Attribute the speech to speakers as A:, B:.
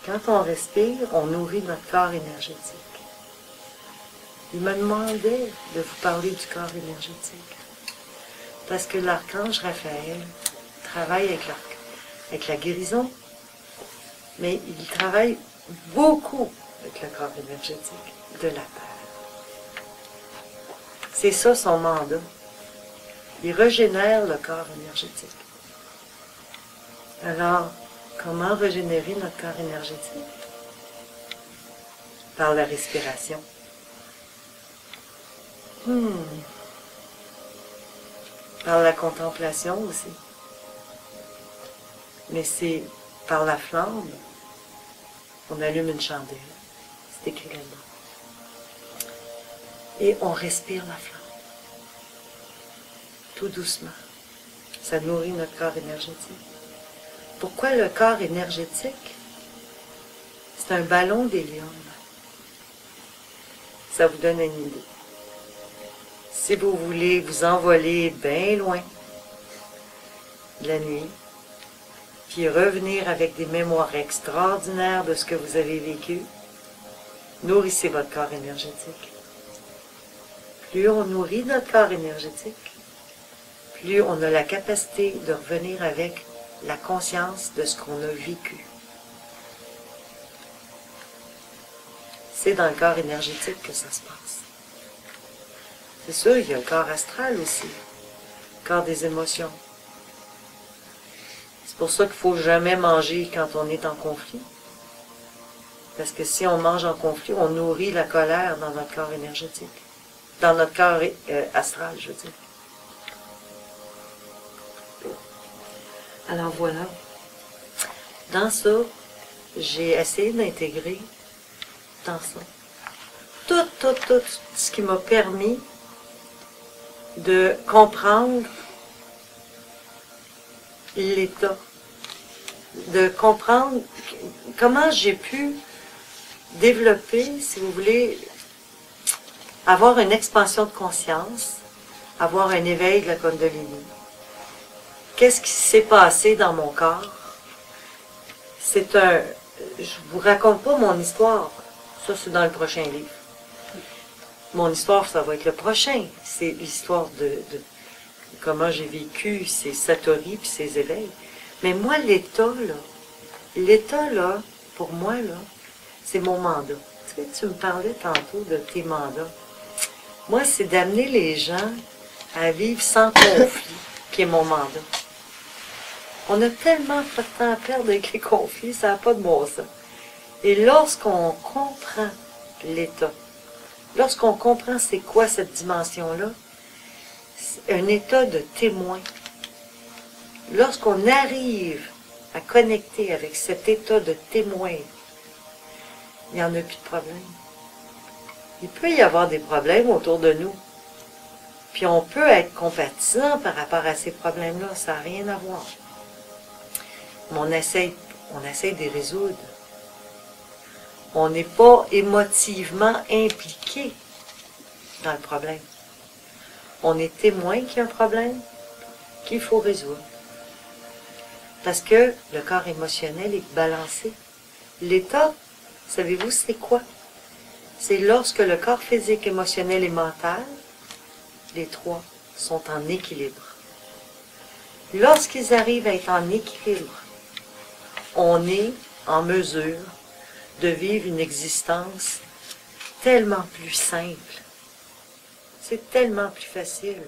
A: Quand on respire, on nourrit notre corps énergétique. Il me demandait de vous parler du corps énergétique. Parce que l'archange Raphaël travaille avec la guérison, mais il travaille beaucoup avec le corps énergétique de la Terre. C'est ça son mandat. Il régénère le corps énergétique. Alors, comment régénérer notre corps énergétique? Par la respiration. Par la contemplation aussi. Mais c'est par la flamme. On allume une chandelle. C'est écrit là-dedans. Et on respire la flamme. Tout doucement. Ça nourrit notre corps énergétique. Pourquoi le corps énergétique? C'est un ballon d'hélium. Ça vous donne une idée. Si vous voulez vous envoler bien loin de la nuit, puis revenir avec des mémoires extraordinaires de ce que vous avez vécu, nourrissez votre corps énergétique. Plus on nourrit notre corps énergétique, plus on a la capacité de revenir avec la conscience de ce qu'on a vécu. C'est dans le corps énergétique que ça se passe. C'est sûr, il y a le corps astral aussi, le corps des émotions. C'est pour ça qu'il ne faut jamais manger quand on est en conflit. Parce que si on mange en conflit, on nourrit la colère dans notre corps énergétique. Dans notre corps astral, je veux dire. Alors voilà. Dans ça, j'ai essayé d'intégrer dans ça tout ce qui m'a permis de comprendre l'état, de comprendre comment j'ai pu développer, si vous voulez, avoir une expansion de conscience, avoir un éveil de la Kundalini. Qu'est-ce qui s'est passé dans mon corps? Je vous raconte pas mon histoire, ça c'est dans le prochain livre. Mon histoire, ça va être le prochain. C'est l'histoire de comment j'ai vécu ces satori puis ces éveils. Mais moi, l'état là, pour moi, là, c'est mon mandat. Tu sais, tu me parlais tantôt de tes mandats. Moi, c'est d'amener les gens à vivre sans conflit, qui est mon mandat. On a tellement pas de temps à perdre avec les conflits, ça n'a pas de bon sens. Et lorsqu'on comprend l'état, lorsqu'on comprend c'est quoi cette dimension-là, c'est un état de témoin. Lorsqu'on arrive à connecter avec cet état de témoin, il n'y en a plus de problème. Il peut y avoir des problèmes autour de nous. Puis on peut être compatissant par rapport à ces problèmes-là, ça n'a rien à voir. Mais on essaie de les résoudre. On n'est pas émotivement impliqué dans le problème. On est témoin qu'il y a un problème qu'il faut résoudre. Parce que le corps émotionnel est balancé. L'état, savez-vous c'est quoi? C'est lorsque le corps physique, émotionnel et mental, les trois, sont en équilibre. Lorsqu'ils arrivent à être en équilibre, on est en mesure de vivre une existence tellement plus simple. C'est tellement plus facile.